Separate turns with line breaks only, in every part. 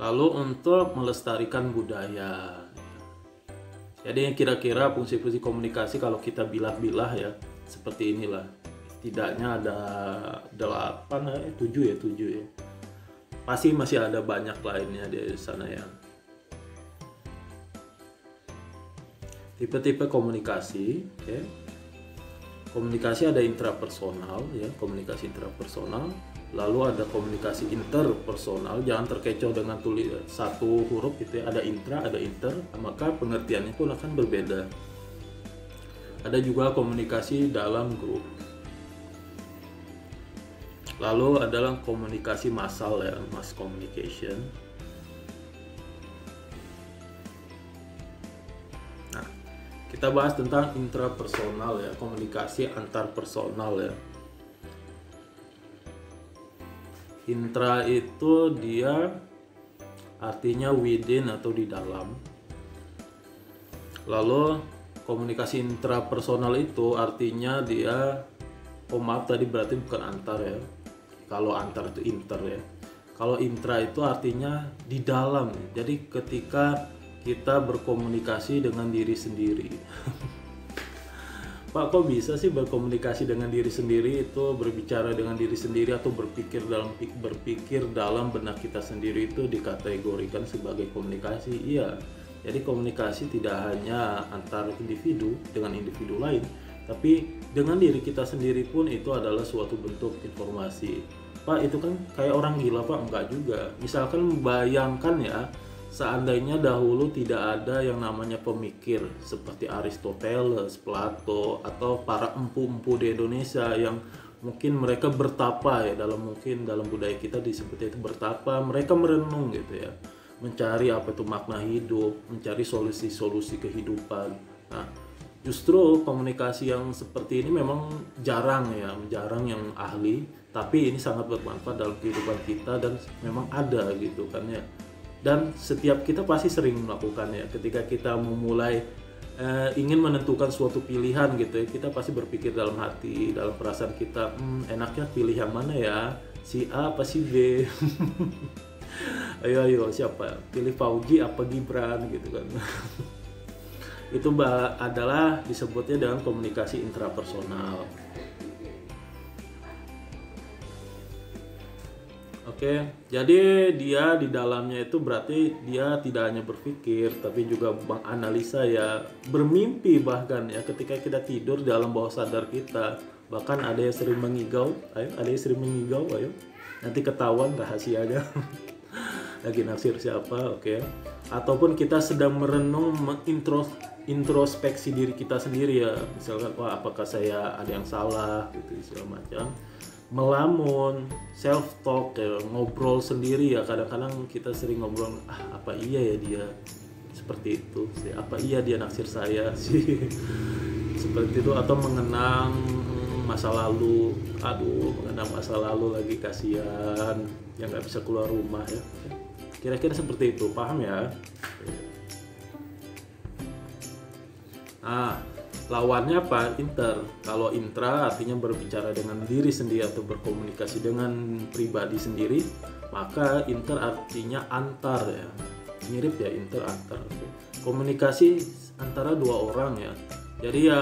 Lalu untuk melestarikan budaya. Jadi kira-kira fungsi-fungsi komunikasi kalau kita bilah-bilah ya seperti inilah. Setidaknya ada 7 ya. Pasti masih ada banyak lainnya di sana ya. Tipe-tipe komunikasi, oke. Komunikasi ada intrapersonal ya, komunikasi intrapersonal. Lalu ada komunikasi interpersonal, jangan terkecoh dengan tulis satu huruf gitu ya, ada intra, ada inter, maka pengertiannya pun akan berbeda. Ada juga komunikasi dalam grup. Lalu adalah komunikasi massal ya, mass communication. Nah, kita bahas tentang intrapersonal ya, komunikasi antar personal ya. Intra itu dia artinya within atau di dalam. Lalu komunikasi intrapersonal itu artinya dia, maaf tadi berarti bukan antar ya. Kalau antar itu inter ya. Kalau intra itu artinya di dalam. Jadi ketika kita berkomunikasi dengan diri sendiri. Pak, kok bisa sih berkomunikasi dengan diri sendiri, itu berbicara dengan diri sendiri atau berpikir dalam benak kita sendiri itu dikategorikan sebagai komunikasi? Iya. Jadi komunikasi tidak hanya antar individu dengan individu lain, tapi dengan diri kita sendiri pun itu adalah suatu bentuk informasi. Pak, itu kan kayak orang gila, Pak. Enggak juga. Misalkan bayangkan ya, seandainya dahulu tidak ada yang namanya pemikir seperti Aristoteles, Plato, atau para empu-empu di Indonesia yang mungkin mereka bertapa ya, dalam budaya kita disebutnya itu bertapa, mereka merenung gitu ya, mencari apa itu makna hidup, mencari solusi-solusi kehidupan. Nah, justru komunikasi yang seperti ini memang jarang yang ahli, tapi ini sangat bermanfaat dalam kehidupan kita dan memang ada gitu kan ya. Dan setiap kita pasti sering melakukannya ketika kita memulai ingin menentukan suatu pilihan gitu ya, kita pasti berpikir dalam hati, dalam perasaan kita, enaknya pilih yang mana ya, si A apa si B. ayo siapa, pilih Fauji apa Gibran gitu kan. Itu adalah disebutnya dengan komunikasi intrapersonal. Oke, jadi dia di dalamnya itu berarti dia tidak hanya berpikir, tapi juga menganalisa ya, bermimpi bahkan ya, ketika kita tidur dalam bawah sadar kita. Bahkan ada yang sering mengigau, ayo, nanti ketahuan rahasianya. Lagi naksir siapa, oke. Ataupun kita sedang merenung, introspeksi diri kita sendiri ya, misalkan, wah apakah saya ada yang salah gitu segala macam. Melamun, self talk ya, ngobrol sendiri ya, kadang-kadang kita sering ngobrol, apa iya ya dia seperti itu sih, apa iya dia naksir saya sih. Seperti itu, atau mengenang masa lalu, mengenang masa lalu lagi, kasihan yang nggak bisa keluar rumah ya, kira-kira seperti itu, paham ya? Nah, lawannya apa? Inter. Kalau intra artinya berbicara dengan diri sendiri atau berkomunikasi dengan pribadi sendiri, maka inter artinya antar ya. Mirip ya, inter antar. Komunikasi antara dua orang ya. Jadi ya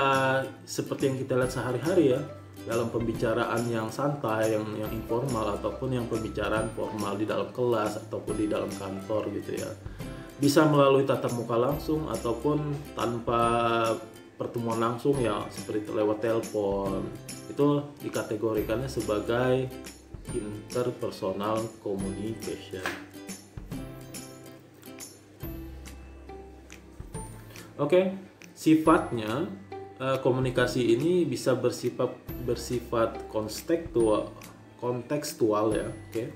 seperti yang kita lihat sehari-hari ya, dalam pembicaraan yang santai, yang informal, ataupun yang pembicaraan formal di dalam kelas ataupun di dalam kantor gitu ya. Bisa melalui tatap muka langsung ataupun tanpa pertemuan langsung ya, seperti lewat telepon. Itu dikategorikannya sebagai interpersonal communication. Oke, sifatnya komunikasi ini bisa bersifat kontekstual ya, oke.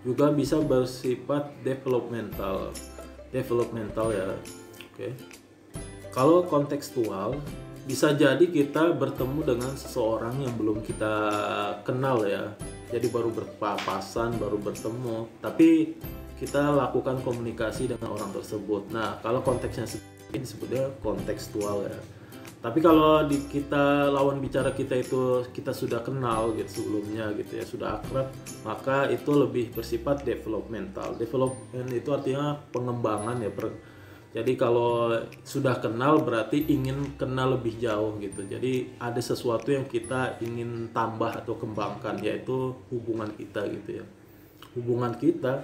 Juga bisa bersifat developmental ya, oke. Kalau kontekstual, bisa jadi kita bertemu dengan seseorang yang belum kita kenal ya, jadi baru berpapasan, baru bertemu, tapi kita lakukan komunikasi dengan orang tersebut. Nah, kalau konteksnya ini disebutnya kontekstual ya. Tapi kalau di kita lawan bicara kita itu kita sudah kenal gitu sebelumnya gitu ya, sudah akrab, maka itu lebih bersifat developmental. Development itu artinya pengembangan ya. Jadi kalau sudah kenal berarti ingin kenal lebih jauh gitu. Jadi ada sesuatu yang kita ingin tambah atau kembangkan, yaitu hubungan kita gitu ya. Hubungan kita.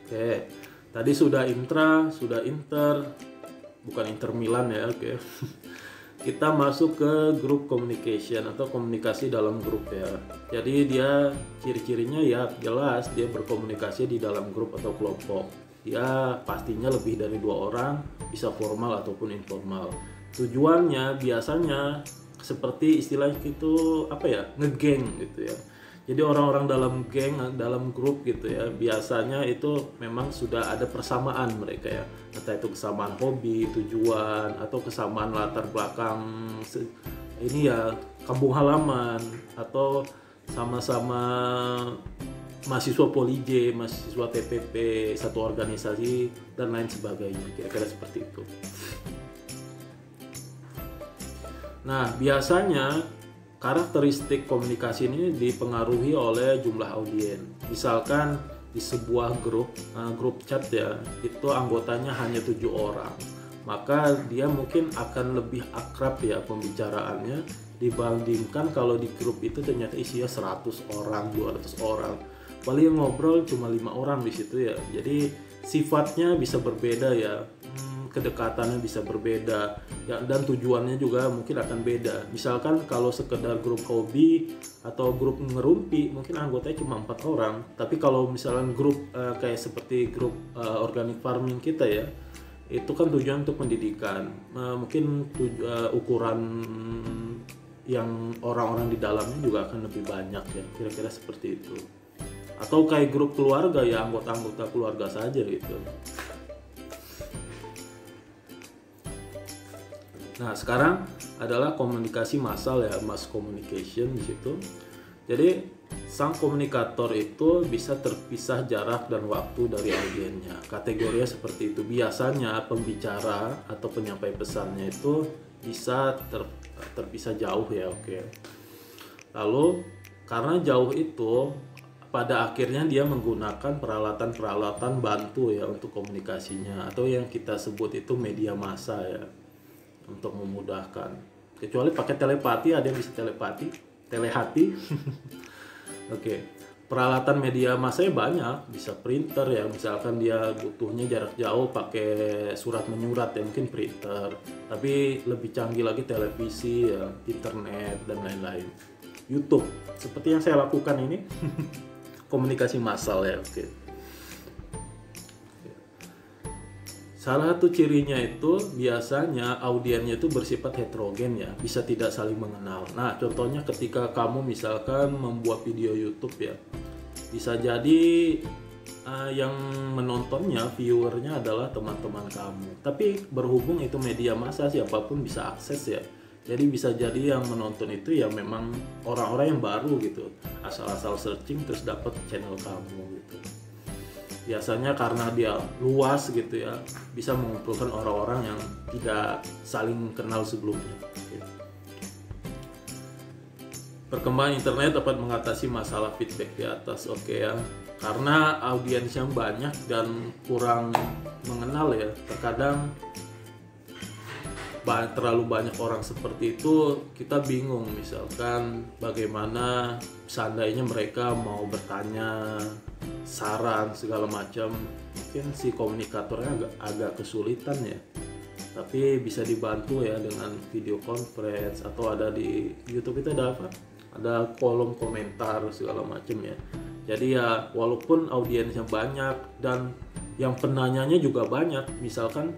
Oke. Tadi sudah intra, sudah inter, bukan Inter Milan ya, oke. Kita masuk ke grup communication atau komunikasi dalam grup ya. Jadi dia ciri-cirinya ya jelas dia berkomunikasi di dalam grup atau kelompok. Ya pastinya lebih dari 2 orang, bisa formal ataupun informal. Tujuannya biasanya seperti istilahnya itu apa ya, ngegeng gitu ya. Jadi orang-orang dalam geng, dalam grup gitu ya, biasanya itu memang sudah ada persamaan mereka ya. Entah itu kesamaan hobi, tujuan, atau kesamaan latar belakang ini ya, kampung halaman, atau sama-sama mahasiswa Polije, mahasiswa TPP, satu organisasi, dan lain sebagainya. Kira-kira seperti itu. Nah, biasanya karakteristik komunikasi ini dipengaruhi oleh jumlah audien. Misalkan di sebuah grup chat ya, itu anggotanya hanya 7 orang. Maka dia mungkin akan lebih akrab ya pembicaraannya dibandingkan kalau di grup itu ternyata isinya 100 orang, 200 orang. Paling ngobrol cuma 5 orang di situ ya. Jadi sifatnya bisa berbeda ya. Kedekatannya bisa berbeda ya, dan tujuannya juga mungkin akan beda. Misalkan kalau sekedar grup hobi atau grup ngerumpi mungkin anggotanya cuma 4 orang, tapi kalau misalkan grup kayak seperti grup organic farming kita ya, itu kan tujuan untuk pendidikan, mungkin ukuran yang orang-orang di dalamnya juga akan lebih banyak ya, kira-kira seperti itu. Atau kayak grup keluarga ya, anggota-anggota keluarga saja gitu. Nah, sekarang adalah komunikasi massal ya, mass communication di situ. Jadi, sang komunikator itu bisa terpisah jarak dan waktu dari audiennya. Kategorinya seperti itu. Biasanya pembicara atau penyampai pesannya itu bisa terpisah jauh ya, oke. Lalu, karena jauh itu pada akhirnya dia menggunakan peralatan-peralatan bantu ya untuk komunikasinya, atau yang kita sebut itu media massa ya, untuk memudahkan. Kecuali pakai telepati, ada yang bisa telehati. Oke. Peralatan media massanya banyak, bisa printer ya, misalkan dia butuhnya jarak jauh pakai surat menyurat ya, mungkin printer. Tapi lebih canggih lagi televisi ya, internet dan lain-lain. YouTube, seperti yang saya lakukan ini. Komunikasi massal ya, oke. Salah satu cirinya itu biasanya audiennya itu bersifat heterogen ya, bisa tidak saling mengenal. Nah, contohnya ketika kamu misalkan membuat video YouTube ya, bisa jadi yang menontonnya, viewernya adalah teman-teman kamu. Tapi berhubung itu media massa, siapapun bisa akses ya. Jadi bisa jadi yang menonton itu ya memang orang-orang yang baru gitu, asal-asal searching terus dapat channel kamu gitu. Biasanya karena dia luas gitu ya, bisa mengumpulkan orang-orang yang tidak saling kenal sebelumnya. Perkembangan internet dapat mengatasi masalah feedback di atas, oke ya. Karena audiens yang banyak dan kurang mengenal ya, terkadang terlalu banyak orang seperti itu, kita bingung misalkan bagaimana seandainya mereka mau bertanya saran segala macam, mungkin si komunikatornya agak kesulitan ya. Tapi bisa dibantu ya dengan video conference, atau ada di YouTube itu ada apa? Ada kolom komentar segala macam ya. Jadi ya walaupun audiensnya banyak dan yang penanyanya juga banyak, misalkan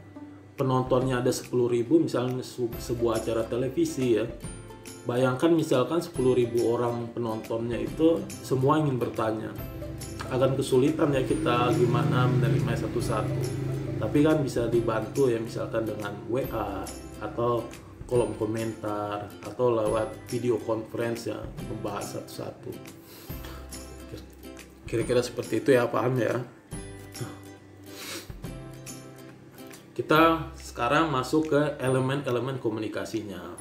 penontonnya ada 10.000 misalnya sebuah acara televisi ya. Bayangkan misalkan 10.000 orang penontonnya itu semua ingin bertanya. Akan kesulitan ya kita gimana menerima satu-satu. Tapi kan bisa dibantu ya, misalkan dengan WA atau kolom komentar atau lewat video conference ya, membahas satu-satu. Kira-kira seperti itu ya, paham ya? Kita sekarang masuk ke elemen-elemen komunikasinya.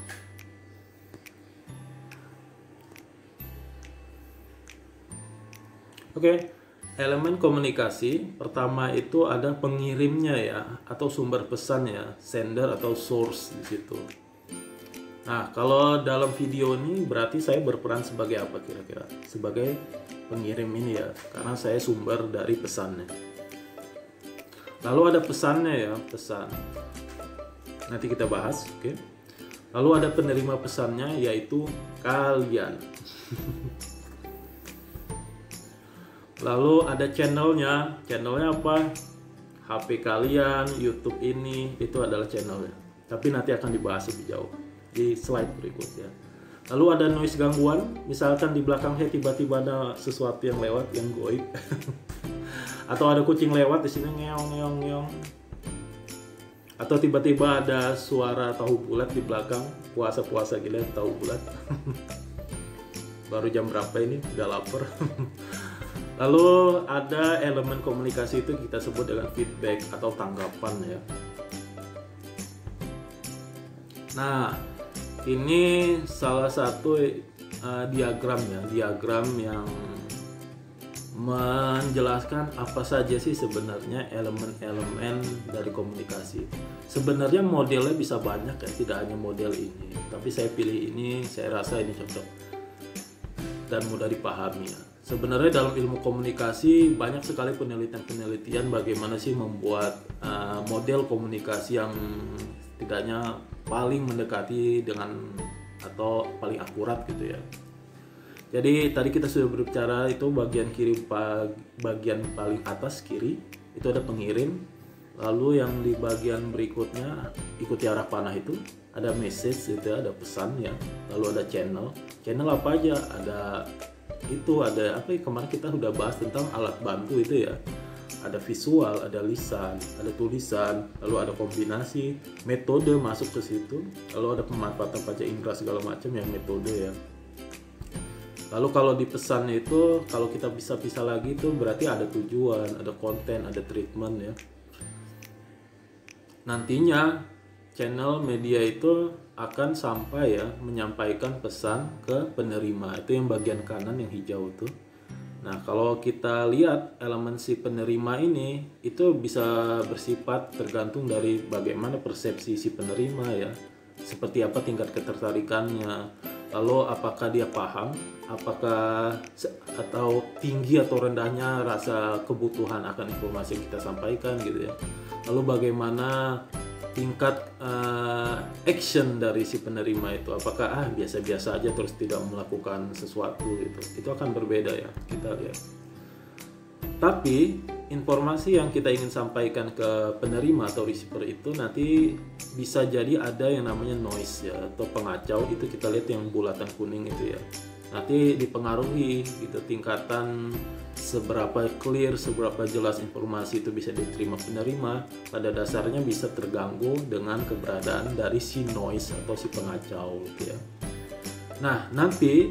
Oke, elemen komunikasi pertama itu ada pengirimnya ya, atau sumber pesannya, sender atau source di situ. Nah, kalau dalam video ini berarti saya berperan sebagai apa kira-kira? Sebagai pengirim ini ya, karena saya sumber dari pesannya. Lalu ada pesannya ya, pesan. Nanti kita bahas, oke. Lalu ada penerima pesannya, yaitu kalian. Lalu ada channelnya. Channelnya apa? HP kalian, YouTube ini, itu adalah channelnya. Tapi nanti akan dibahas lebih jauh di slide berikutnya. Lalu ada noise gangguan, misalkan di belakangnya tiba-tiba ada sesuatu yang lewat yang goib. Atau ada kucing lewat di sini ngeong ngeong ngeong. Atau tiba-tiba ada suara tahu bulat di belakang, puasa-puasa gila tahu bulat. Baru jam berapa ini? Udah lapar. Lalu ada elemen komunikasi itu kita sebut dengan feedback atau tanggapan ya. Nah, ini salah satu diagram ya, diagram yang menjelaskan apa saja sih sebenarnya elemen-elemen dari komunikasi. Sebenarnya modelnya bisa banyak ya, tidak hanya model ini. Tapi saya pilih ini, saya rasa ini cocok dan mudah dipahami ya. Sebenarnya dalam ilmu komunikasi banyak sekali penelitian-penelitian bagaimana sih membuat model komunikasi yang setidaknya paling mendekati dengan atau paling akurat gitu ya. Jadi tadi kita sudah berbicara itu bagian kiri, bagian paling atas kiri itu ada pengirim. Lalu yang di bagian berikutnya ikuti arah panah itu ada message gitu ya, ada pesan ya. Lalu ada channel. Channel apa aja? Ada apa ya, kemarin kita sudah bahas tentang alat bantu itu ya. Ada visual, ada lisan, ada tulisan, lalu ada kombinasi, metode masuk ke situ. Lalu ada pemanfaatan panca indera segala macam yang metode ya. Lalu kalau di pesan itu, kalau kita bisa pisah lagi itu berarti ada tujuan, ada konten, ada treatment ya. Nantinya channel media itu akan sampai ya, menyampaikan pesan ke penerima. Itu yang bagian kanan yang hijau tuh. Nah, kalau kita lihat elemen si penerima ini, itu bisa bersifat tergantung dari bagaimana persepsi si penerima ya. Seperti apa tingkat ketertarikannya, lalu apakah dia paham, apakah atau tinggi atau rendahnya rasa kebutuhan akan informasi yang kita sampaikan gitu ya. Lalu bagaimana tingkat action dari si penerima itu, apakah biasa-biasa aja terus tidak melakukan sesuatu gitu. Itu akan berbeda ya, kita lihat. Tapi informasi yang kita ingin sampaikan ke penerima atau receiver itu nanti bisa jadi ada yang namanya noise ya, atau pengacau. Itu kita lihat yang bulatan kuning itu ya. Nanti dipengaruhi gitu tingkatan seberapa clear, seberapa jelas informasi itu bisa diterima penerima. Pada dasarnya bisa terganggu dengan keberadaan dari si noise atau si pengacau gitu ya. Nah, nanti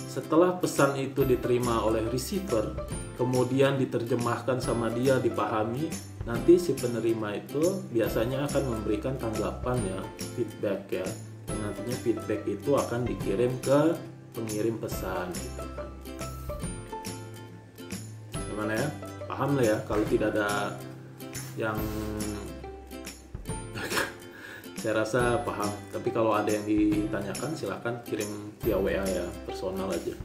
setelah pesan itu diterima oleh receiver, kemudian diterjemahkan sama dia, dipahami, nanti si penerima itu biasanya akan memberikan tanggapan ya, feedback ya. Dan nantinya feedback itu akan dikirim ke pengirim pesan gitu kan. Gimana ya? Paham lah ya, kalau tidak ada yang saya rasa paham. Tapi kalau ada yang ditanyakan silakan kirim via WA ya, personal aja.